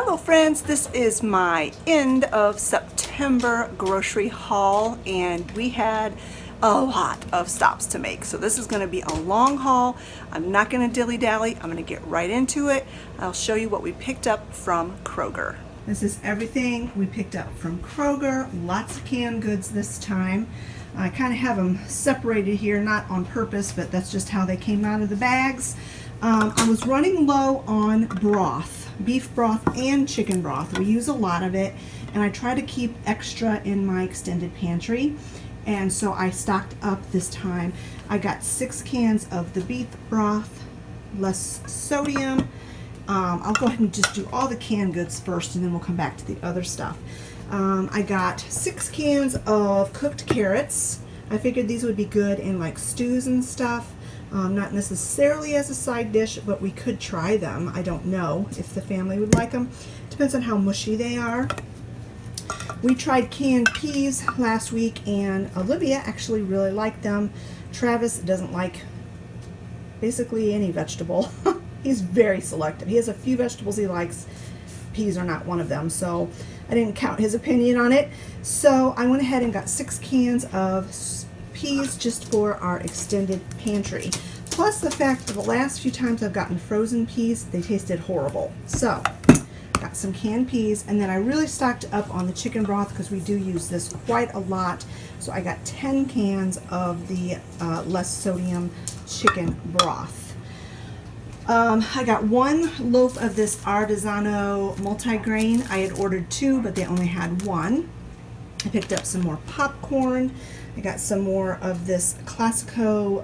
Hello friends, this is my end of September grocery haul and we had a lot of stops to make. So this is going to be a long haul. I'm not going to dilly-dally. I'm going to get right into it. I'll show you what we picked up from Kroger. This is everything we picked up from Kroger. Lots of canned goods this time. I kind of have them separated here, not on purpose, but that's just how they came out of the bags. I was running low on broth, beef broth and chicken broth. We use a lot of it, and I try to keep extra in my extended pantry, and so I stocked up this time. I got 6 cans of the beef broth, less sodium. I'll go ahead and just do all the canned goods first, and then we'll come back to the other stuff. I got 6 cans of cooked carrots. I figured these would be good in like stews and stuff. Not necessarily as a side dish, but we could try them. I don't know if the family would like them. Depends on how mushy they are. We tried canned peas last week, and Olivia actually really liked them. Travis doesn't like basically any vegetable. He's very selective. He has a few vegetables he likes. Peas are not one of them, so I didn't count his opinion on it. So I went ahead and got 6 cans of peas just for our extended pantry. Plus the fact that the last few times I've gotten frozen peas, they tasted horrible. So got some canned peas, and then I really stocked up on the chicken broth because we do use this quite a lot. So I got 10 cans of the less sodium chicken broth. I got 1 loaf of this Artigiano multigrain. I had ordered 2, but they only had 1. I picked up some more popcorn. I got some more of this Classico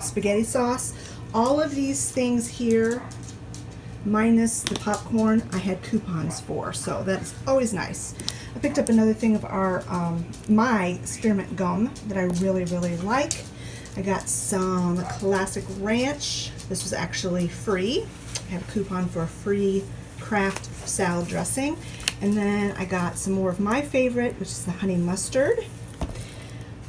spaghetti sauce. All of these things here, minus the popcorn, I had coupons for, so that's always nice. I picked up another thing of our my spearmint gum that I really like. I got some classic ranch. This was actually free. I have a coupon for a free Kraft salad dressing. And then I got some more of my favorite, which is the honey mustard.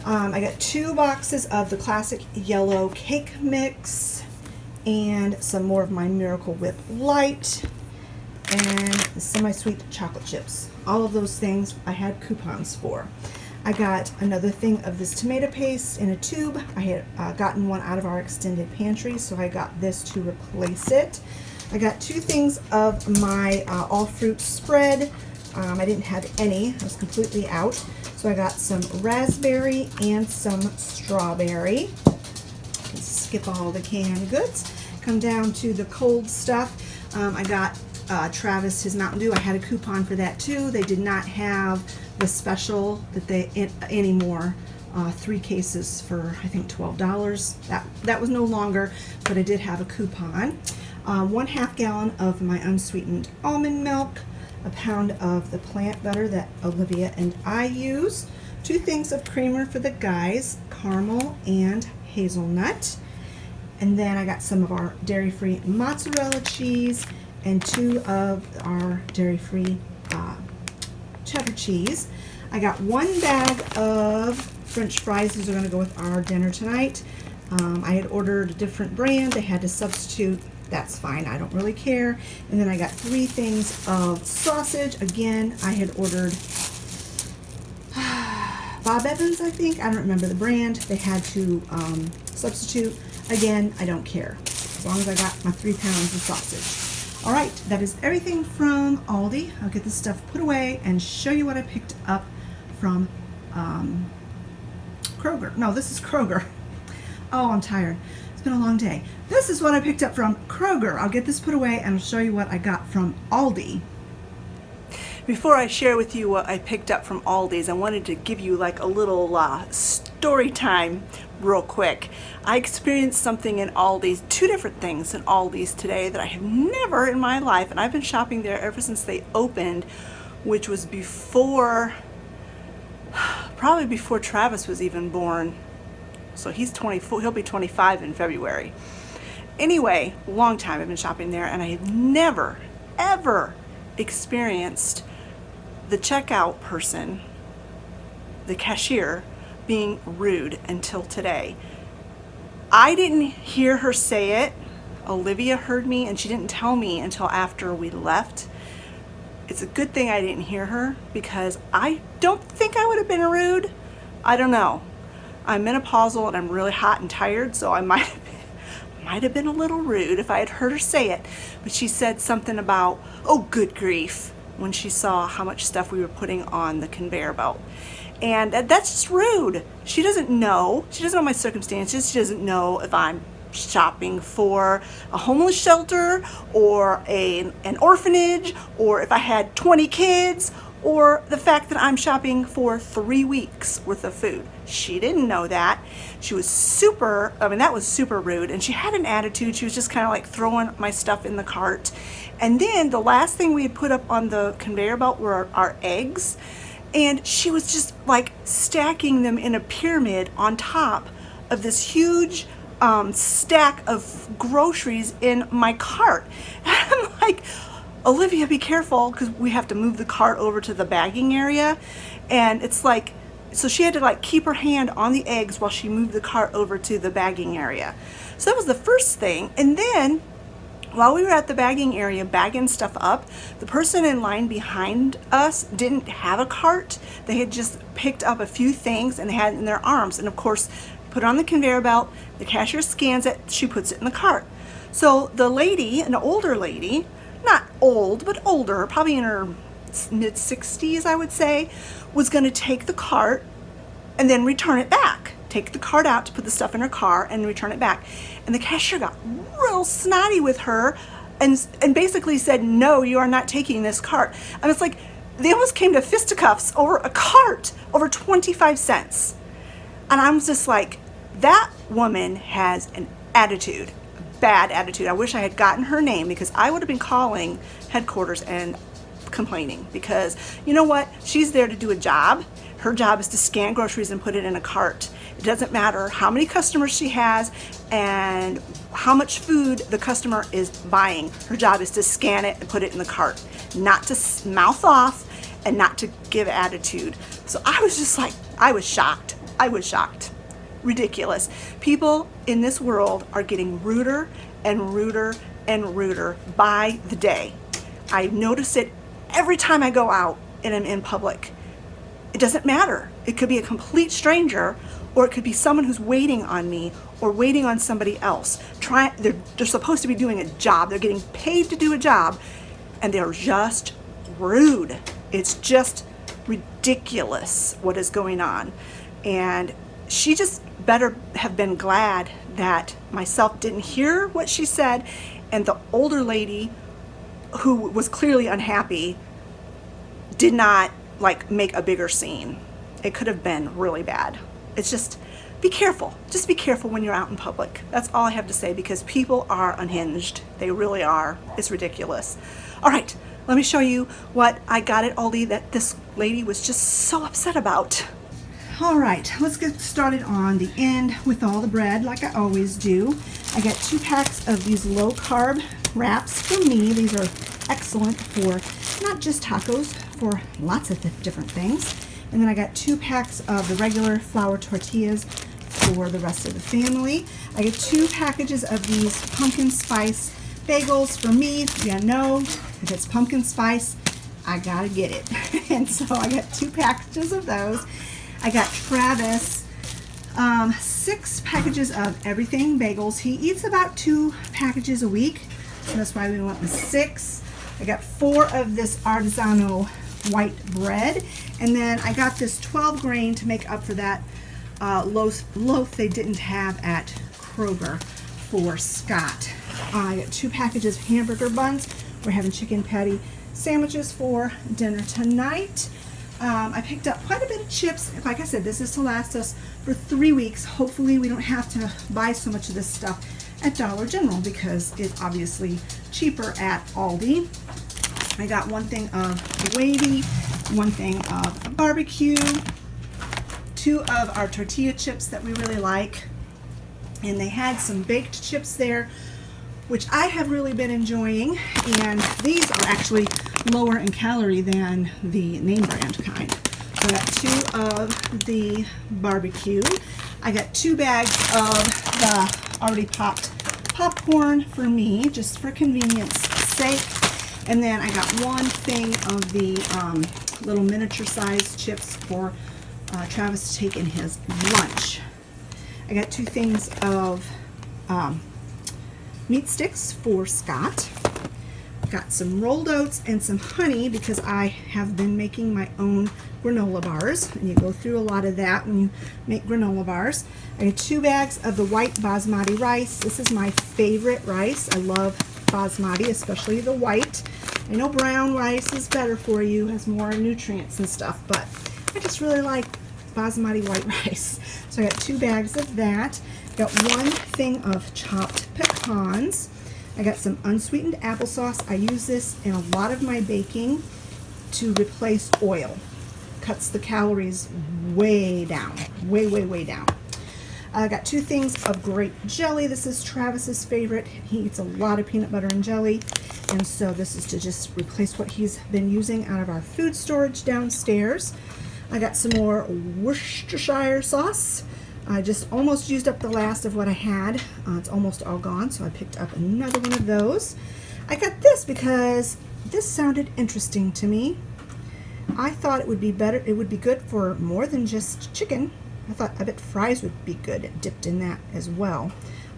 I got 2 boxes of the classic yellow cake mix and some more of my Miracle Whip Light and the semi-sweet chocolate chips. All of those things I had coupons for. I got another thing of this tomato paste in a tube. I had gotten one out of our extended pantry, so I got this to replace it. I got 2 things of my all fruit spread. I didn't have any. I was completely out. So I got some raspberry and some strawberry. Skip all the canned goods. Come down to the cold stuff. I got Travis his Mountain Dew. I had a coupon for that too. They did not have the special that they anymore. 3 cases for I think $12. That was no longer, but I did have a coupon. 1/2 gallon of my unsweetened almond milk, a pound of the plant butter that Olivia and I use, 2 things of creamer for the guys, caramel and hazelnut, and then I got some of our dairy-free mozzarella cheese and 2 of our dairy-free cheddar cheese. I got 1 bag of French fries. These are going to go with our dinner tonight. I had ordered a different brand. They had to substitute. That's fine, I don't really care. And then I got 3 things of sausage. Again, I had ordered Bob Evans, I think. I don't remember the brand. They had to substitute. Again, I don't care, as long as I got my 3 pounds of sausage. All right, that is everything from Aldi. I'll get this stuff put away and show you what I picked up from Kroger. No, this is Kroger. Oh, I'm tired. It's been a long day. This is what I picked up from Kroger. I'll get this put away and I'll show you what I got from Aldi. Before I share with you what I picked up from Aldi's, I wanted to give you like a little story time real quick. I experienced something in Aldi's, 2 different things in Aldi's today that I have never in my life, and I've been shopping there ever since they opened, which was probably before Travis was even born. So he's 24, he'll be 25 in February. Anyway, long time I've been shopping there, and I have never, ever experienced the checkout person, the cashier, being rude until today. I didn't hear her say it. Olivia heard me, and she didn't tell me until after we left. It's a good thing I didn't hear her, because I don't think I would have been rude. I don't know. I'm menopausal and I'm really hot and tired, so I might have been a little rude if I had heard her say it. But she said something about, oh, good grief, when she saw how much stuff we were putting on the conveyor belt. And that's just rude. She doesn't know. She doesn't know my circumstances. She doesn't know if I'm shopping for a homeless shelter or an orphanage, or if I had 20 kids, or the fact that I'm shopping for 3 weeks worth of food. She didn't know that. She was super, that was super rude, and she had an attitude. She was just kind of like throwing my stuff in the cart. And then the last thing we had put up on the conveyor belt were our eggs, and she was just like stacking them in a pyramid on top of this huge stack of groceries in my cart. And I'm like, Olivia, be careful, because we have to move the cart over to the bagging area. And it's like, so she had to like keep her hand on the eggs while she moved the cart over to the bagging area. So that was the first thing. And then while we were at the bagging area bagging stuff up, the person in line behind us didn't have a cart. They had just picked up a few things and they had it in their arms. And of course, put it on the conveyor belt, the cashier scans it, she puts it in the cart. So the lady, an older lady, not old, but older, probably in her mid-60s, I would say, was going to take the cart and then return it back. Take the cart out to put the stuff in her car and return it back. And the cashier got real snotty with her and basically said, no, you are not taking this cart. And it's like, they almost came to fisticuffs over a cart, over 25 cents. And I was just like, that woman has an attitude, a bad attitude. I wish I had gotten her name, because I would have been calling headquarters and complaining, because you know what? She's there to do a job. Her job is to scan groceries and put it in a cart. It doesn't matter how many customers she has and how much food the customer is buying. Her job is to scan it and put it in the cart, not to mouth off and not to give attitude. So I was just like, I was shocked. I was shocked. Ridiculous. People in this world are getting ruder and ruder and ruder by the day. I notice it every time I go out and I'm in public. It doesn't matter. It could be a complete stranger, or it could be someone who's waiting on me or waiting on somebody else. They're supposed to be doing a job. They're getting paid to do a job, and they're just rude. It's just ridiculous what is going on. And she just better have been glad that myself didn't hear what she said, and the older lady, who was clearly unhappy, did not like make a bigger scene. It could have been really bad. It's just, be careful. Just be careful when you're out in public. That's all I have to say, because people are unhinged. They really are. It's ridiculous. All right, let me show you what I got at Aldi that this lady was just so upset about. All right, let's get started on the end with all the bread, like I always do. I got 2 packs of these low-carb wraps for me. These are excellent for not just tacos, for lots of different things. And then I got 2 packs of the regular flour tortillas for the rest of the family. I got 2 packages of these pumpkin spice bagels for me. You know, if it's pumpkin spice, I gotta get it. And so I got 2 packages of those. I got Travis 6 packages of everything bagels. He eats about 2 packages a week, so that's why we went with 6. I got 4 of this artisanal white bread, and then I got this 12 grain to make up for that loaf they didn't have at Kroger for Scott. I got 2 packages of hamburger buns. We're having chicken patty sandwiches for dinner tonight. I picked up quite a bit of chips. Like I said, this is to last us for 3 weeks. Hopefully we don't have to buy so much of this stuff at Dollar General, because it's obviously cheaper at Aldi. I got 1 thing of wavy, 1 thing of barbecue, 2 of our tortilla chips that we really like, and they had some baked chips there, which I have really been enjoying, and these are actually lower in calorie than the name brand kind. So I got 2 of the barbecue. I got 2 bags of the already popped popcorn for me, just for convenience sake. And then I got one thing of the little miniature size chips for Travis to take in his lunch. I got 2 things of meat sticks for Scott. Got some rolled oats and some honey because I have been making my own granola bars, and you go through a lot of that when you make granola bars. I got 2 bags of the white basmati rice. This is my favorite rice. I love basmati, especially the white. I know brown rice is better for you, has more nutrients and stuff, but I just really like basmati white rice. So I got 2 bags of that. Got 1 thing of chopped pecans. I got some unsweetened applesauce. I use this in a lot of my baking to replace oil. Cuts the calories way down, way down. I got 2 things of grape jelly. This is Travis's favorite. He eats a lot of peanut butter and jelly, and so this is to just replace what he's been using out of our food storage downstairs. I got some more Worcestershire sauce. I just almost used up the last of what I had. It's almost all gone, so I picked up another one of those. I got this because this sounded interesting to me. I thought it would be better, it would be good for more than just chicken. I bet fries would be good dipped in that as well.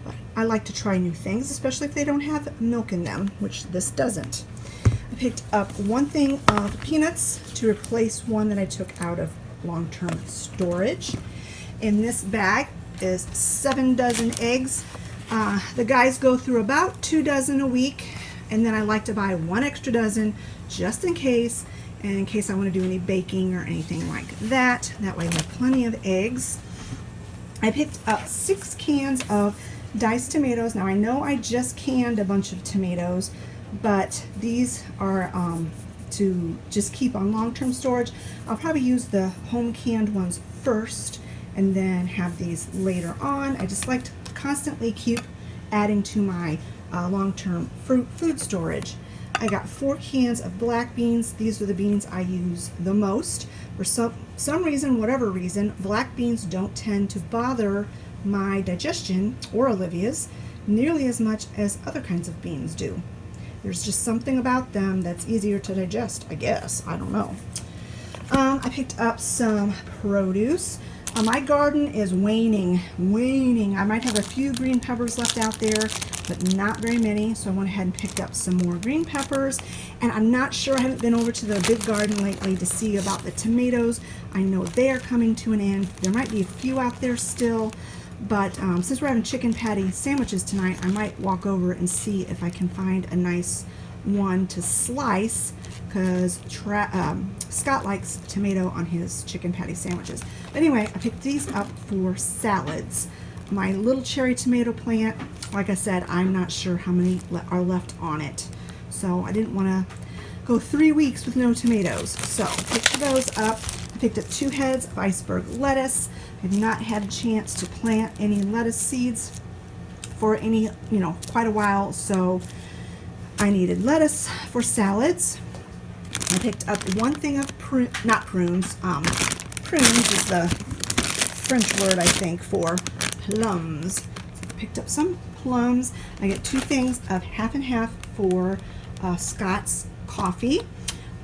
But I like to try new things, especially if they don't have milk in them, which this doesn't. I picked up 1 thing of peanuts to replace one that I took out of long-term storage. In this bag is 7 dozen eggs. The guys go through about 2 dozen a week, and then I like to buy 1 extra dozen just in case, and in case I want to do any baking or anything like that. That way we have plenty of eggs. I picked up 6 cans of diced tomatoes. Now I know I just canned a bunch of tomatoes, but these are to just keep on long-term storage. I'll probably use the home canned ones first and then have these later on. I just like to constantly keep adding to my long-term food storage. I got 4 cans of black beans. These are the beans I use the most. For some reason, whatever reason, black beans don't tend to bother my digestion, or Olivia's, nearly as much as other kinds of beans do. There's just something about them that's easier to digest, I guess. I don't know. I picked up some produce. My garden is waning. I might have a few green peppers left out there, but not very many, so I went ahead and picked up some more green peppers. And I'm not sure, I haven't been over to the big garden lately to see about the tomatoes. I know they are coming to an end. There might be a few out there still, but since we're having chicken patty sandwiches tonight, I might walk over and see if I can find a nice one to slice, because Scott likes tomato on his chicken patty sandwiches. But anyway, I picked these up for salads. My little cherry tomato plant, like I said, I'm not sure how many are left on it, so I didn't want to go 3 weeks with no tomatoes. So I picked those up. I picked up 2 heads of iceberg lettuce. I've not had a chance to plant any lettuce seeds for quite a while, so I needed lettuce for salads. I picked up 1 thing of prunes is the French word, I think, for plums. So I picked up some plums. I get 2 things of half and half for Scott's coffee,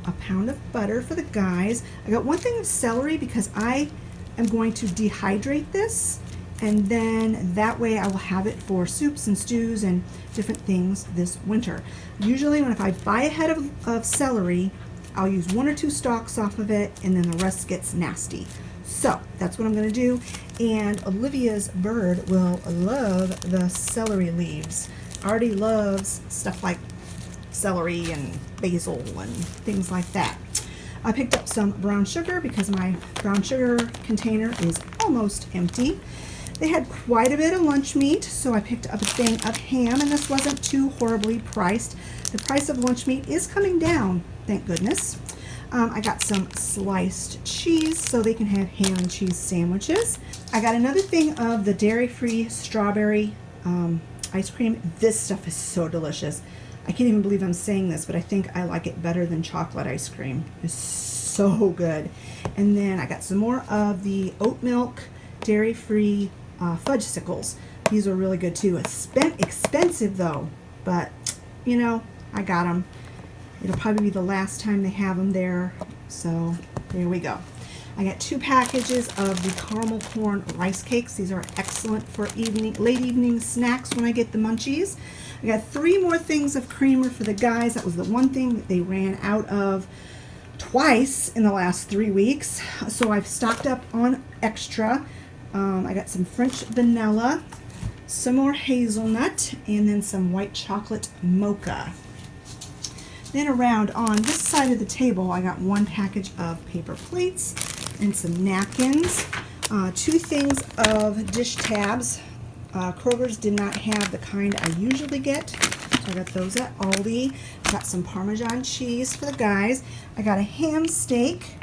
a pound of butter for the guys. I got 1 thing of celery because I am going to dehydrate this, and then that way I will have it for soups and stews and different things this winter. Usually if I buy a head of celery, I'll use 1 or 2 stalks off of it, and then the rest gets nasty. So that's what I'm going to do, and Olivia's bird will love the celery leaves. Already loves stuff like celery and basil and things like that. I picked up some brown sugar because my brown sugar container is almost empty. They had quite a bit of lunch meat, so I picked up a thing of ham, and this wasn't too horribly priced. The price of lunch meat is coming down, thank goodness. I got some sliced cheese so they can have ham and cheese sandwiches. I got another thing of the dairy-free strawberry ice cream. This stuff is so delicious. I can't even believe I'm saying this, but I think I like it better than chocolate ice cream. It's so good. And then I got some more of the oat milk dairy-free fudgesicles. These are really good too. Expensive though, but I got them. It'll probably be the last time they have them there. So there we go. I got 2 packages of the caramel corn rice cakes. These are excellent for late evening snacks when I get the munchies. I got 3 more things of creamer for the guys. That was the one thing that they ran out of twice in the last 3 weeks. So I've stocked up on extra. I got some French vanilla, some more hazelnut, and then some white chocolate mocha. Then around on this side of the table, I got 1 package of paper plates and some napkins, 2 things of dish tabs. Kroger's did not have the kind I usually get, so I got those at Aldi. I got some Parmesan cheese for the guys. I got a ham steak.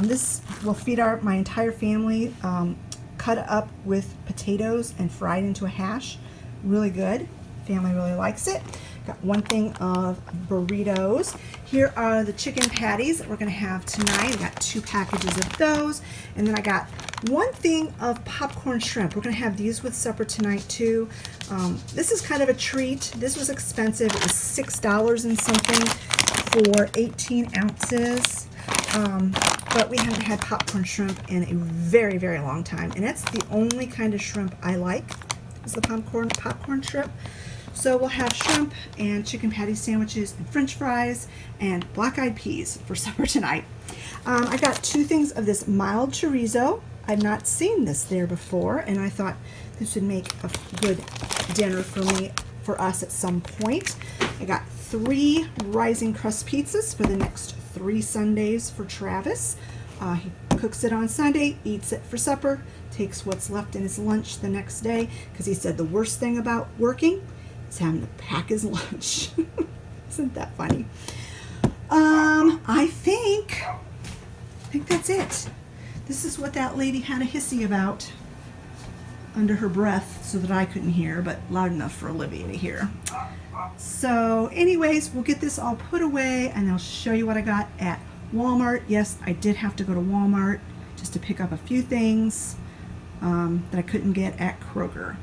This will feed my entire family, cut up with potatoes and fried into a hash. Really good. Family really likes it. Got 1 thing of burritos. Here are the chicken patties that we're going to have tonight. I got 2 packages of those. And then I got 1 thing of popcorn shrimp. We're going to have these with supper tonight too. This is kind of a treat. This was expensive. It was $6 and something for 18 ounces. But we haven't had popcorn shrimp in a very, very long time. And that's the only kind of shrimp I like, is the popcorn shrimp. So we'll have shrimp and chicken patty sandwiches and french fries and black-eyed peas for supper tonight. I got 2 things of this mild chorizo. I've not seen this there before, and I thought this would make a good dinner for us at some point. I got 3 rising crust pizzas for the next 3 Sundays for Travis. He cooks it on Sunday, eats it for supper, takes what's left in his lunch the next day, because he said the worst thing about working is having to pack his lunch. Isn't that funny? I think that's it. This is what that lady had a hissy about under her breath so that I couldn't hear, but loud enough for Olivia to hear. So anyways, we'll get this all put away and I'll show you what I got at Walmart. Yes, I did have to go to Walmart just to pick up a few things that I couldn't get at Kroger.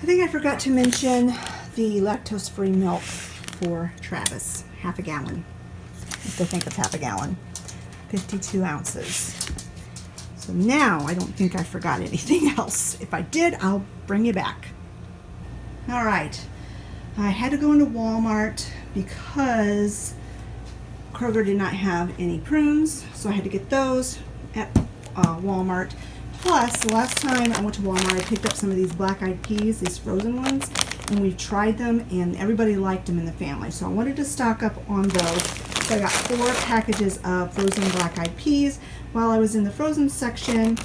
I think I forgot to mention the lactose-free milk for Travis, half a gallon. If I think it's half a gallon, 52 ounces. So now I don't think I forgot anything else. If I did, I'll bring you back. All right, I had to go into Walmart because Kroger did not have any prunes, so I had to get those at Walmart. Plus, the last time I went to Walmart, I picked up some of these black-eyed peas, these frozen ones, and we've tried them, and everybody liked them in the family. So I wanted to stock up on those. So I got 4 packages of frozen black-eyed peas. While I was in the frozen section,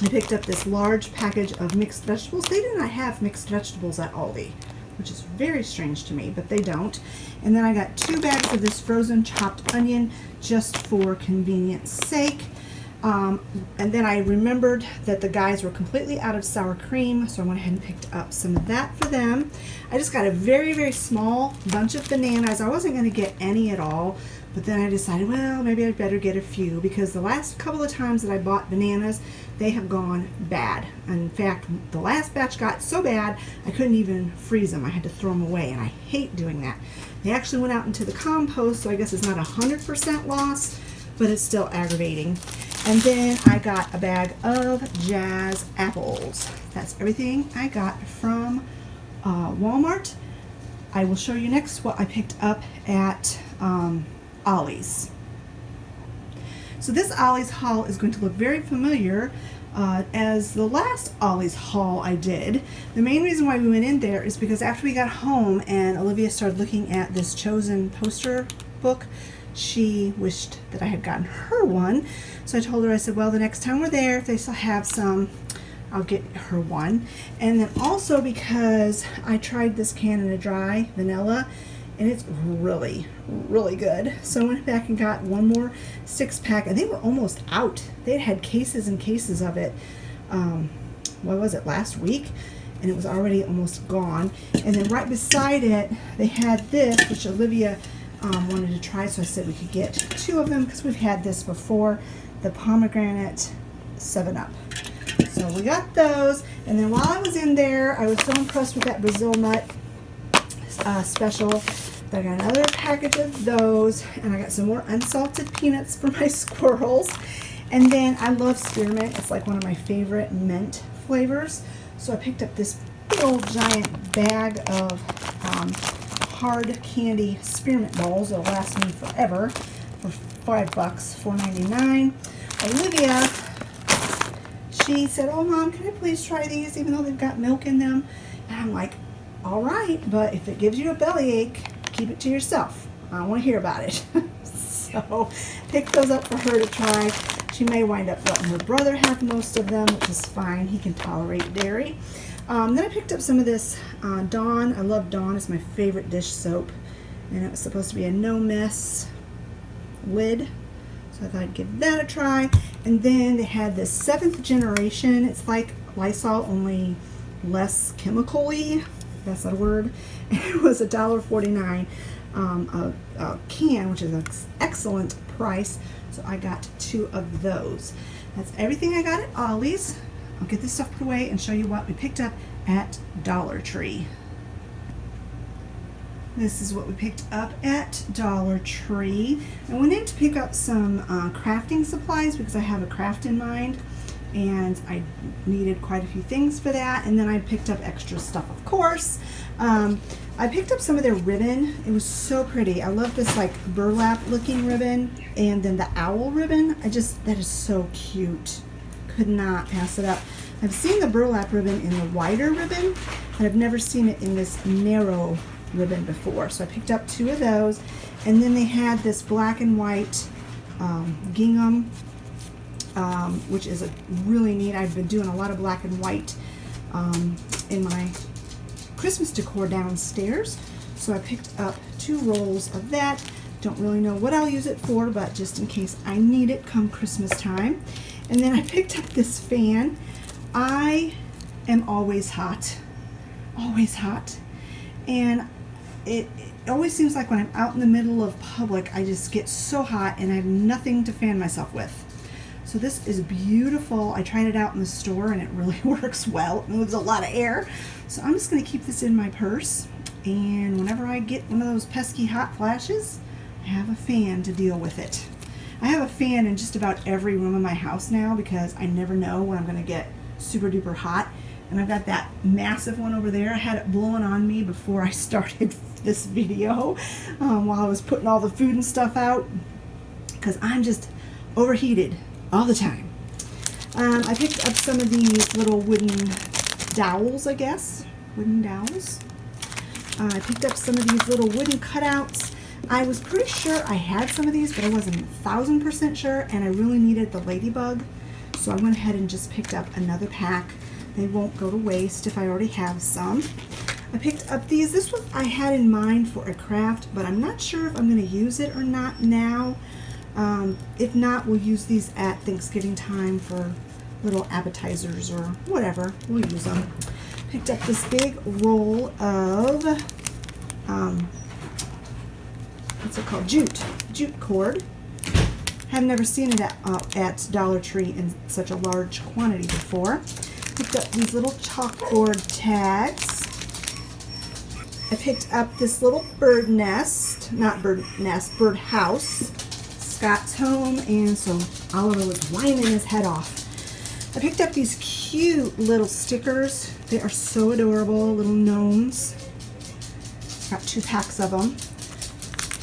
I picked up this large package of mixed vegetables. They do not have mixed vegetables at Aldi, which is very strange to me, but they don't. And then I got 2 bags of this frozen chopped onion just for convenience sake. And then I remembered that the guys were completely out of sour cream, so I went ahead and picked up some of that for them. I just got a very, very small bunch of bananas. I wasn't going to get any at all, but then I decided, well, maybe I'd better get a few, because the last couple of times that I bought bananas, they have gone bad. In fact, the last batch got so bad, I couldn't even freeze them. I had to throw them away, and I hate doing that. They actually went out into the compost, so I guess it's not 100% loss, but it's still aggravating. And then I got a bag of Jazz apples. That's everything I got from Walmart. I will show you next what I picked up at Ollie's. So this Ollie's haul is going to look very familiar as the last Ollie's haul I did. The main reason why we went in there is because after we got home and Olivia started looking at this Chosen poster book, she wished that I had gotten her one. So I told her, I said, well, the next time we're there, if they still have some, I'll get her one. And then also because I tried this Canada Dry vanilla, and it's really, really good. So I went back and got one more 6-pack, and they were almost out. They had cases and cases of it, what was it, last week? And it was already almost gone. And then right beside it, they had this, which Olivia wanted to try, so I said we could get 2 of them because we've had this before, the pomegranate 7-Up. So we got those, and then while I was in there, I was so impressed with that Brazil nut special. I got another package of those, and I got some more unsalted peanuts for my squirrels. And then I love spearmint. It's like one of my favorite mint flavors. So I picked up this big old giant bag of hard candy spearmint balls. It'll last me forever for $5, $4.99. Olivia, she said, "Oh, Mom, can I please try these even though they've got milk in them?" And I'm like, "All right, but if it gives you a bellyache, keep it to yourself. I don't want to hear about it." So picked those up for her to try. She may wind up letting her brother have most of them, which is fine. He can tolerate dairy. Then I picked up some of this Dawn. I love Dawn. It's my favorite dish soap. And it was supposed to be a no-mess lid. So I thought I'd give that a try. And then they had this 7th generation. It's like Lysol, only less chemical-y. That's not a word. And it was $1.49 a can, which is an excellent price. So I got 2 of those. That's everything I got at Ollie's. I'll get this stuff put away and show you what we picked up at Dollar Tree. This is what we picked up at Dollar Tree. I went in to pick up some crafting supplies because I have a craft in mind, and I needed quite a few things for that. And then I picked up extra stuff, of course. I picked up some of their ribbon. It was so pretty. I love this like burlap looking ribbon, and then the owl ribbon. That is so cute. Could not pass it up. I've seen the burlap ribbon in the wider ribbon, but I've never seen it in this narrow ribbon before. So I picked up 2 of those, and then they had this black and white gingham, which is really neat. I've been doing a lot of black and white in my Christmas decor downstairs, so I picked up 2 rolls of that. Don't really know what I'll use it for, but just in case I need it come Christmas time. And then I picked up this fan. I am always hot, and it always seems like when I'm out in the middle of public, I just get so hot and I have nothing to fan myself with. So this is beautiful. I tried it out in the store and it really works well. It moves a lot of air. So I'm just going to keep this in my purse, and whenever I get one of those pesky hot flashes, I have a fan to deal with it. I have a fan in just about every room in my house now because I never know when I'm going to get super duper hot. And I've got that massive one over there. I had it blowing on me before I started this video while I was putting all the food and stuff out because I'm just overheated all the time. I picked up some of these little wooden dowels, I guess. Wooden dowels. I picked up some of these little wooden cutouts. I was pretty sure I had some of these, but I wasn't 1000% sure, and I really needed the ladybug. So I went ahead and just picked up another pack. They won't go to waste if I already have some. I picked up these. This was I had in mind for a craft, but I'm not sure if I'm going to use it or not now. If not, we'll use these at Thanksgiving time for little appetizers or whatever. We'll use them. Picked up this big roll of, what's it called? Jute cord. Have never seen it at Dollar Tree in such a large quantity before. Picked up these little chalkboard tags. I picked up this little bird nest, not bird nest, bird house. Scott's home, and so Oliver was whining his head off. I picked up these cute little stickers. They are so adorable, little gnomes. Got 2 packs of them.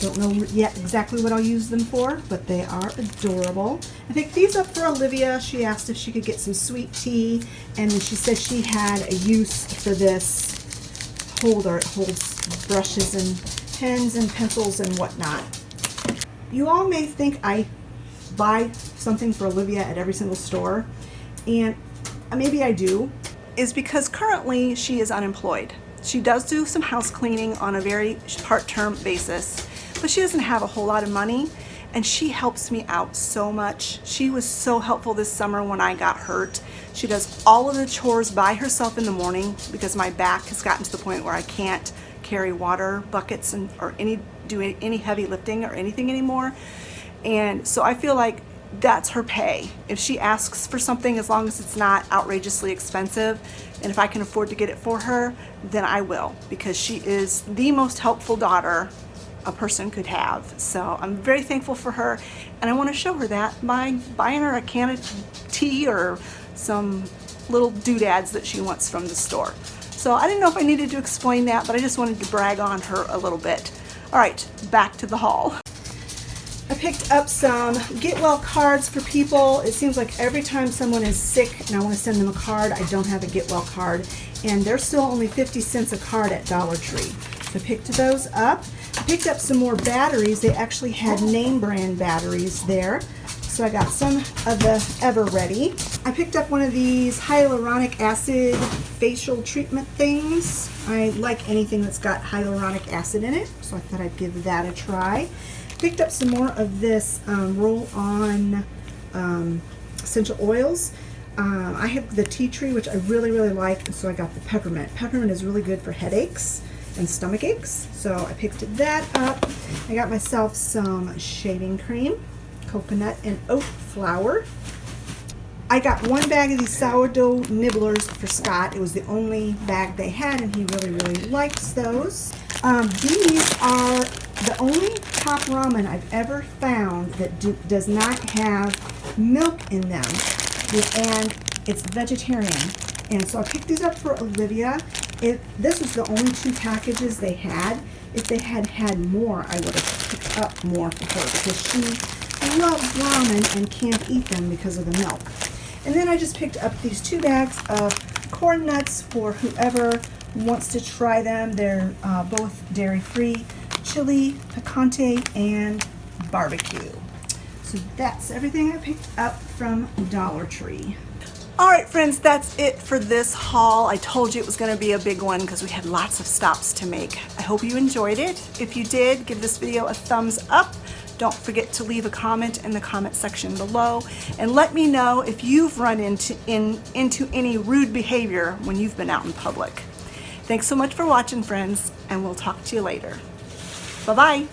Don't know yet exactly what I'll use them for, but they are adorable. I picked these up for Olivia. She asked if she could get some sweet tea, and she said she had a use for this holder. It holds brushes and pens and pencils and whatnot. You all may think I buy something for Olivia at every single store, and maybe I do, is because currently she is unemployed. She does do some house cleaning on a very part-term basis, but she doesn't have a whole lot of money, and she helps me out so much. She was so helpful this summer when I got hurt. She does all of the chores by herself in the morning because my back has gotten to the point where I can't carry water buckets or do any heavy lifting or anything anymore. And so I feel like that's her pay. If she asks for something, as long as it's not outrageously expensive, and if I can afford to get it for her, then I will, because she is the most helpful daughter a person could have. So I'm very thankful for her, and I want to show her that by buying her a can of tea or some little doodads that she wants from the store. So I didn't know if I needed to explain that, but I just wanted to brag on her a little bit. All right, back to the haul. I picked up some get well cards for people. It seems like every time someone is sick and I want to send them a card, I don't have a get well card, and they're still only 50 cents a card at Dollar Tree. So I picked those up. I picked up some more batteries. They actually had name brand batteries there. So I got some of the Ever Ready. I picked up one of these hyaluronic acid facial treatment things. I like anything that's got hyaluronic acid in it, so I thought I'd give that a try. Picked up some more of this roll-on essential oils. I have the tea tree, which I really like, and so I got the peppermint. Peppermint is really good for headaches and stomach aches, so I picked that up. I got myself some shaving cream, coconut and oat flour. I got one bag of these sourdough nibblers for Scott. It was the only bag they had, and he really likes those. These are the only top ramen I've ever found that does not have milk in them, and it's vegetarian. And so I picked these up for Olivia. This was the only 2 packages they had. If they had had more, I would have picked up more for her, because she loves ramen and can't eat them because of the milk. And then I just picked up these 2 bags of corn nuts for whoever wants to try them. They're both dairy-free, chili, picante, and barbecue. So that's everything I picked up from Dollar Tree. All right, friends, that's it for this haul. I told you it was going to be a big one because we had lots of stops to make. I hope you enjoyed it. If you did, give this video a thumbs up. Don't forget to leave a comment in the comment section below, and let me know if you've run into any rude behavior when you've been out in public. Thanks so much for watching, friends, and we'll talk to you later. Bye-bye.